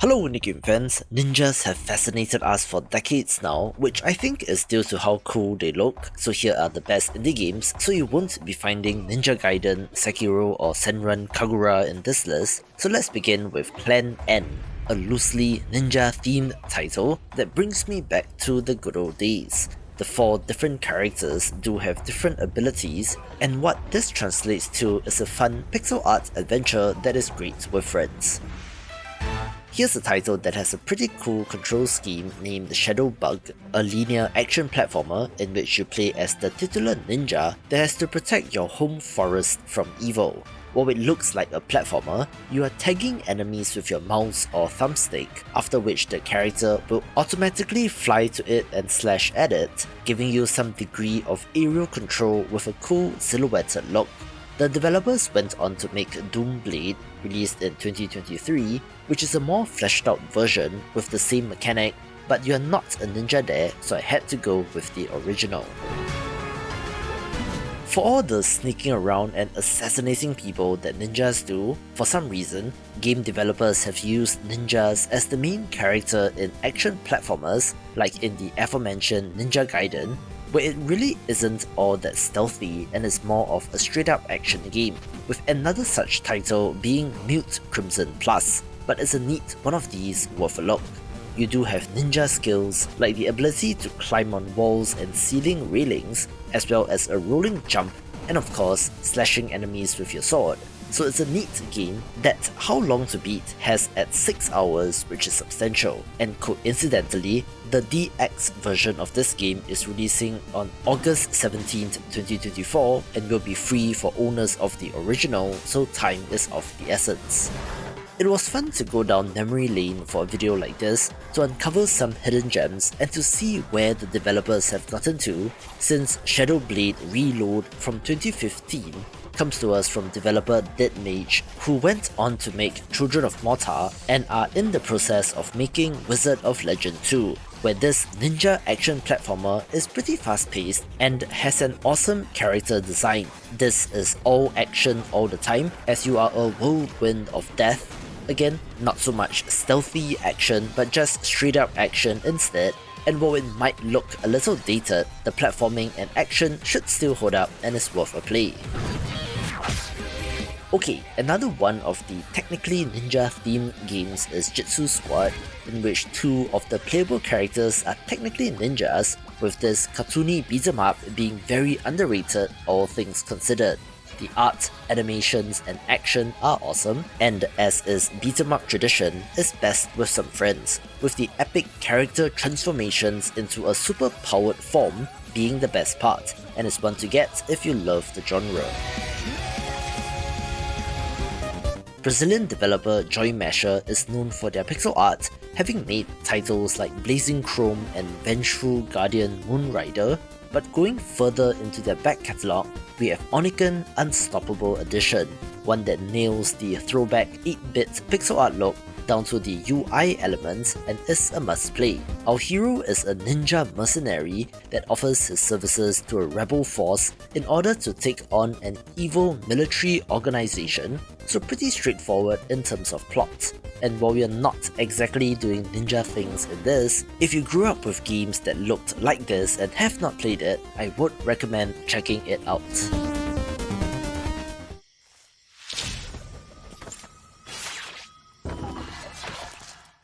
Hello Oniken fans, ninjas have fascinated us for decades now, which I think is due to how cool they look, so here are the best indie games, so you won't be finding Ninja Gaiden, Sekiro or Senran Kagura in this list. So let's begin with Clan N, a loosely ninja-themed title that brings me back to the good old days. The 4 different characters do have different abilities, and what this translates to is a fun pixel art adventure that is great with friends. Here's a title that has a pretty cool control scheme named Shadow Bug, a linear action platformer in which you play as the titular ninja that has to protect your home forest from evil. While it looks like a platformer, you are tagging enemies with your mouse or thumbstick, after which the character will automatically fly to it and slash at it, giving you some degree of aerial control with a cool silhouetted look. The developers went on to make Doomblade, released in 2023, which is a more fleshed out version with the same mechanic, but you're not a ninja there, so I had to go with the original. For all the sneaking around and assassinating people that ninjas do, for some reason, game developers have used ninjas as the main character in action platformers, like in the aforementioned Ninja Gaiden, where it really isn't all that stealthy and is more of a straight up action game, with another such title being Mute Crimson Plus, but it's a neat one of these worth a look. You do have ninja skills like the ability to climb on walls and ceiling railings, as well as a rolling jump and of course slashing enemies with your sword. So it's a neat game that How Long to Beat has at 6 hours, which is substantial, and coincidentally, the DX version of this game is releasing on August 17th, 2024 and will be free for owners of the original, so time is of the essence. It was fun to go down memory lane for a video like this to uncover some hidden gems and to see where the developers have gotten to, since Shadow Blade Reload from 2015 comes to us from developer Dead Mage, who went on to make Children of Morta and are in the process of making Wizard of Legend 2, where this ninja action platformer is pretty fast paced and has an awesome character design. This is all action all the time, as you are a whirlwind of death. Again, not so much stealthy action, but just straight up action instead, and while it might look a little dated, the platforming and action should still hold up and is worth a play. Okay, another one of the technically ninja-themed games is Jitsu Squad, in which 2 of the playable characters are technically ninjas, with this cartoony beat-em-up being very underrated, all things considered. The art, animations and action are awesome, and as is beat-em-up tradition, is best with some friends, with the epic character transformations into a super powered form being the best part, and is one to get if you love the genre. Brazilian developer Joy Masher is known for their pixel art, having made titles like Blazing Chrome and Vengeful Guardian Moonrider, but going further into their back catalogue, we have Oniken Unstoppable Edition, one that nails the throwback 8-bit pixel art look down to the UI elements and is a must-play. Our hero is a ninja mercenary that offers his services to a rebel force in order to take on an evil military organization, so pretty straightforward in terms of plot. And while you're not exactly doing ninja things in this, if you grew up with games that looked like this and have not played it, I would recommend checking it out.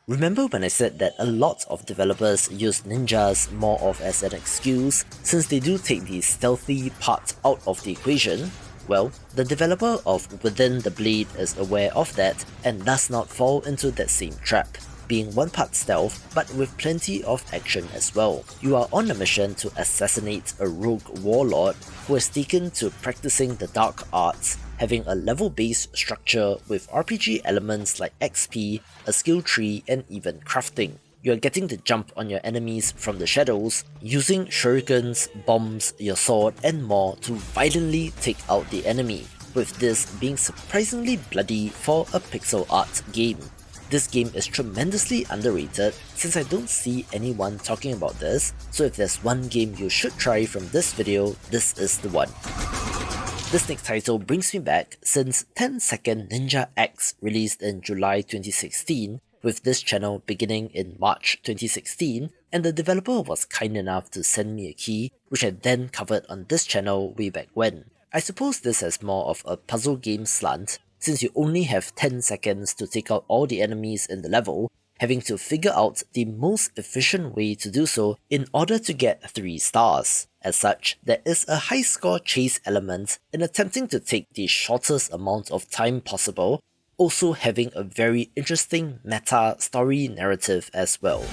Remember when I said that a lot of developers use ninjas more of as an excuse, since they do take the stealthy part out of the equation? Well, the developer of Within the Blade is aware of that and does not fall into that same trap, being one part stealth but with plenty of action as well. You are on a mission to assassinate a rogue warlord who has taken to practicing the dark arts, having a level-based structure with RPG elements like XP, a skill tree, and even crafting. You are getting to jump on your enemies from the shadows, using shurikens, bombs, your sword, and more to violently take out the enemy, with this being surprisingly bloody for a pixel art game. This game is tremendously underrated since I don't see anyone talking about this, so if there's one game you should try from this video, this is the one. This next title brings me back since 10-second Ninja X released in July 2016 with this channel beginning in March 2016, and the developer was kind enough to send me a key, which I then covered on this channel way back when. I suppose this has more of a puzzle game slant, since you only have 10 seconds to take out all the enemies in the level, having to figure out the most efficient way to do so in order to get 3 stars. As such, there is a high score chase element in attempting to take the shortest amount of time possible, also having a very interesting meta story narrative as well.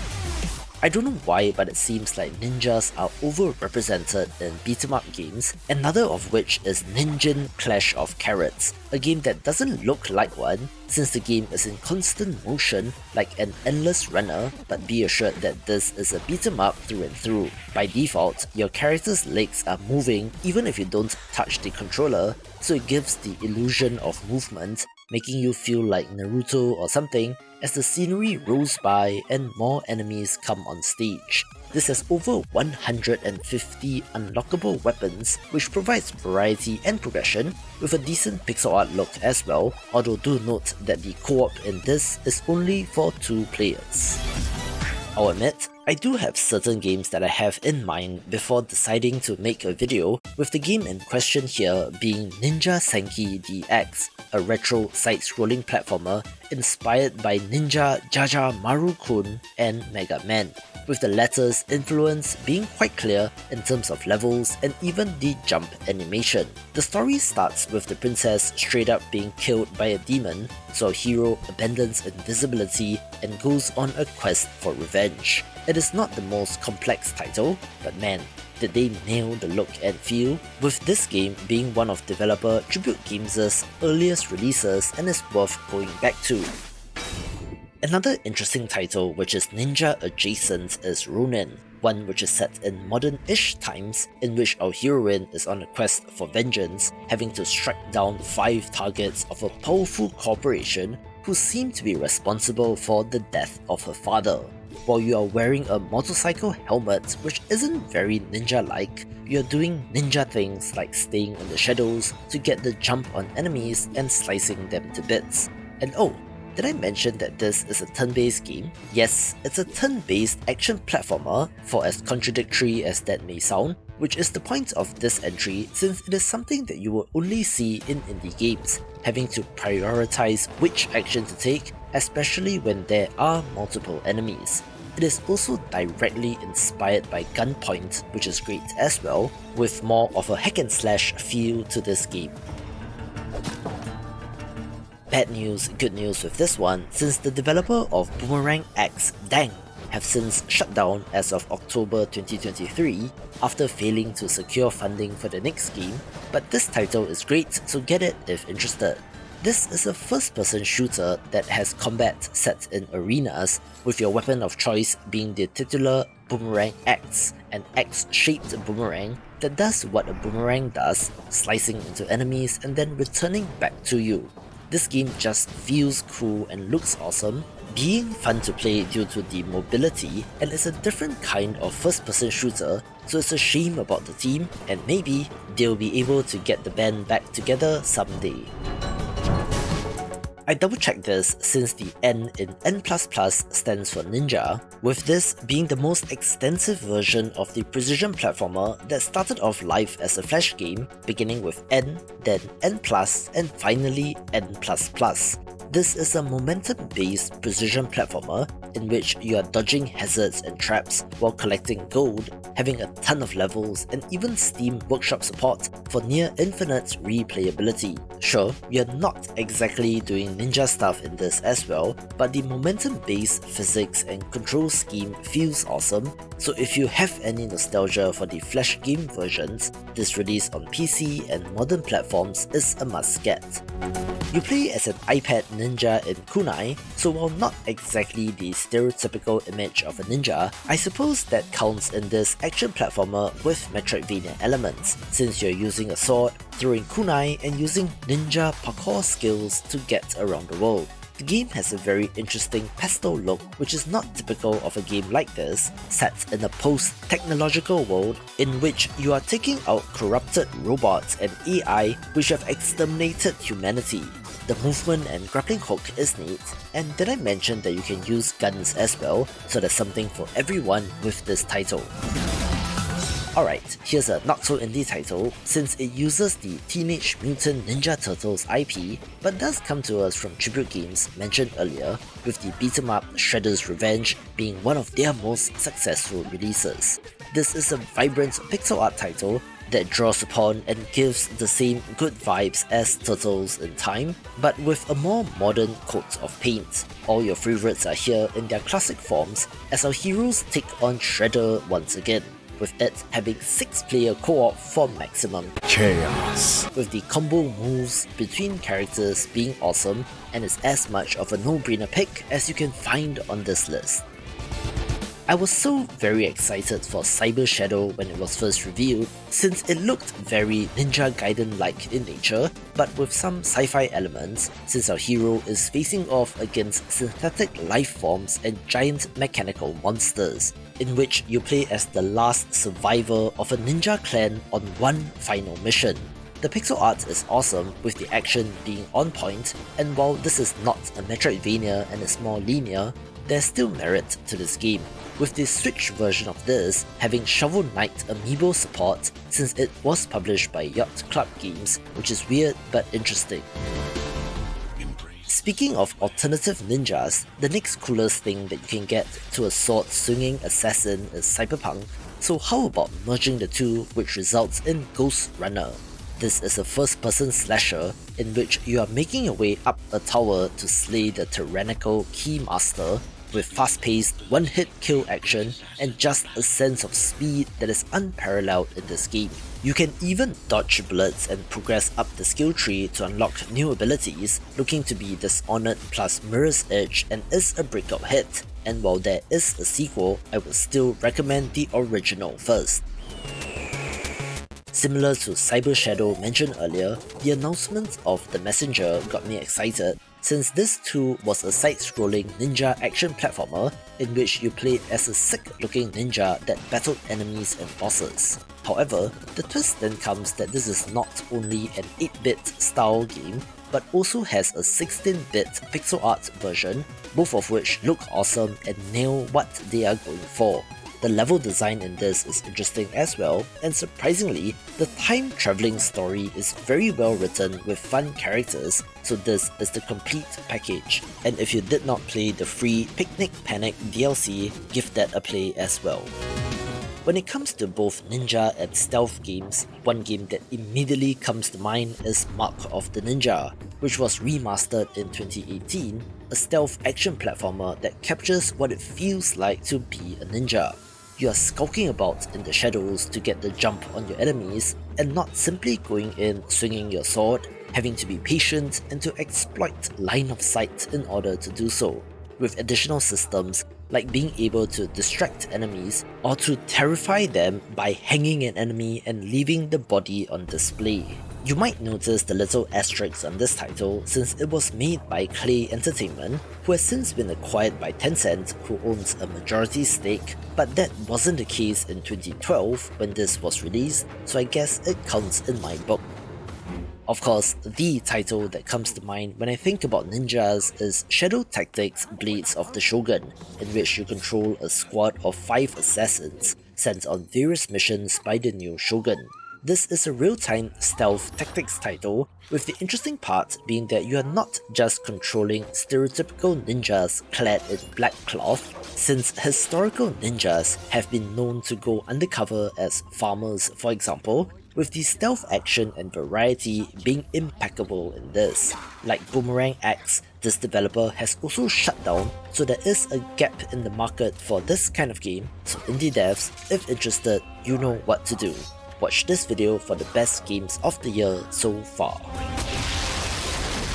I don't know why, but it seems like ninjas are overrepresented in beat-em-up games, another of which is Ninjin Clash of Carrots, a game that doesn't look like one since the game is in constant motion like an endless runner, but be assured that this is a beat-em-up through and through. By default, your character's legs are moving even if you don't touch the controller, so it gives the illusion of movement, making you feel like Naruto or something as the scenery rolls by and more enemies come on stage. This has over 150 unlockable weapons, which provides variety and progression with a decent pixel art look as well, although do note that the co-op in this is only for 2 players. I'll admit, I do have certain games that I have in mind before deciding to make a video, with the game in question here being Ninja Senki DX, a retro side-scrolling platformer inspired by Ninja Jaja Maru-kun and Mega Man, with the latter's influence being quite clear in terms of levels and even the jump animation. The story starts with the princess straight up being killed by a demon, so our hero abandons invisibility and goes on a quest for revenge. It is not the most complex title, but man, did they nail the look and feel, with this game being one of developer Tribute Games' earliest releases and is worth going back to. Another interesting title which is ninja adjacent is Ronin, one which is set in modern-ish times in which our heroine is on a quest for vengeance, having to strike down 5 targets of a powerful corporation who seem to be responsible for the death of her father. While you are wearing a motorcycle helmet which isn't very ninja-like, you're doing ninja things like staying in the shadows to get the jump on enemies and slicing them to bits. And oh, did I mention that this is a turn-based game? Yes, it's a turn-based action platformer, for as contradictory as that may sound, which is the point of this entry since it is something that you will only see in indie games, having to prioritize which action to take, especially when there are multiple enemies. It is also directly inspired by Gunpoint, which is great as well, with more of a hack and slash feel to this game. Bad news, good news with this one, since the developer of Boomerang X, Dang, have since shut down as of October 2023 after failing to secure funding for the next game, but this title is great, so get it if interested. This is a first-person shooter that has combat set in arenas, with your weapon of choice being the titular Boomerang X, an X-shaped boomerang that does what a boomerang does, slicing into enemies and then returning back to you. This game just feels cool and looks awesome, being fun to play due to the mobility, and is a different kind of first-person shooter, so it's a shame about the team, and maybe they'll be able to get the band back together someday. I double checked this since the N in N++ stands for Ninja, with this being the most extensive version of the precision platformer that started off life as a flash game, beginning with N, then N+, and finally N++. This is a momentum-based precision platformer in which you are dodging hazards and traps while collecting gold, having a ton of levels and even Steam Workshop support for near infinite replayability. Sure, you're not exactly doing ninja stuff in this as well, but the momentum-based physics and control scheme feels awesome, so if you have any nostalgia for the flash game versions, this release on PC and modern platforms is a must-get. You play as an iPad ninja in KUNAI, so while not exactly the stereotypical image of a ninja, I suppose that counts in this action platformer with Metroidvania elements, since you're using a sword, throwing kunai, and using ninja parkour skills to get around the world. The game has a very interesting pastel look, which is not typical of a game like this, set in a post-technological world in which you are taking out corrupted robots and AI which have exterminated humanity. The movement and grappling hook is neat, and did I mention that you can use guns as well, so there's something for everyone with this title. Alright, here's a not so indie title, since it uses the Teenage Mutant Ninja Turtles IP, but does come to us from Tribute Games mentioned earlier, with the beat-em-up Shredder's Revenge being one of their most successful releases. This is a vibrant pixel art title that draws upon and gives the same good vibes as Turtles in Time, but with a more modern coat of paint. All your favourites are here in their classic forms as our heroes take on Shredder once again, with it having 6-player co-op for maximum chaos, with the combo moves between characters being awesome and is as much of a no-brainer pick as you can find on this list. I was so very excited for Cyber Shadow when it was first revealed, since it looked very Ninja Gaiden-like in nature, but with some sci-fi elements, since our hero is facing off against synthetic life forms and giant mechanical monsters, in which you play as the last survivor of a ninja clan on one final mission. The pixel art is awesome, with the action being on point, and while this is not a Metroidvania and is more linear, there's still merit to this game, with the Switch version of this having Shovel Knight amiibo support since it was published by Yacht Club Games, which is weird but interesting. Speaking of alternative ninjas, the next coolest thing that you can get to a sword-swinging assassin is Cyberpunk, so how about merging the two, which results in Ghost Runner? This is a first-person slasher in which you are making your way up a tower to slay the tyrannical Keymaster, with fast-paced one-hit kill action and just a sense of speed that is unparalleled in this game. You can even dodge bullets and progress up the skill tree to unlock new abilities, looking to be Dishonored plus Mirror's Edge, and is a breakout hit. And while there is a sequel, I would still recommend the original first. Similar to Cyber Shadow mentioned earlier, the announcement of The Messenger got me excited, since this too was a side-scrolling ninja action platformer in which you played as a sick-looking ninja that battled enemies and bosses. However, the twist then comes that this is not only an 8-bit style game, but also has a 16-bit pixel art version, both of which look awesome and nail what they are going for. The level design in this is interesting as well, and surprisingly, the time-traveling story is very well written with fun characters, so this is the complete package. And if you did not play the free Picnic Panic DLC, give that a play as well. When it comes to both ninja and stealth games, one game that immediately comes to mind is Mark of the Ninja, which was remastered in 2018, a stealth action platformer that captures what it feels like to be a ninja. You are skulking about in the shadows to get the jump on your enemies, and not simply going in swinging your sword, having to be patient and to exploit line of sight in order to do so, with additional systems like being able to distract enemies or to terrify them by hanging an enemy and leaving the body on display. You might notice the little asterisks on this title since it was made by Clay Entertainment, who has since been acquired by Tencent, who owns a majority stake, but that wasn't the case in 2012 when this was released, so I guess it counts in my book. Of course, the title that comes to mind when I think about ninjas is Shadow Tactics Blades of the Shogun, in which you control a squad of 5 assassins sent on various missions by the new Shogun. This is a real-time stealth tactics title, with the interesting part being that you are not just controlling stereotypical ninjas clad in black cloth, since historical ninjas have been known to go undercover as farmers, for example, with the stealth action and variety being impeccable in this. Like Boomerang X, this developer has also shut down, so there is a gap in the market for this kind of game, so indie devs, if interested, you know what to do. Watch this video for the best games of the year so far.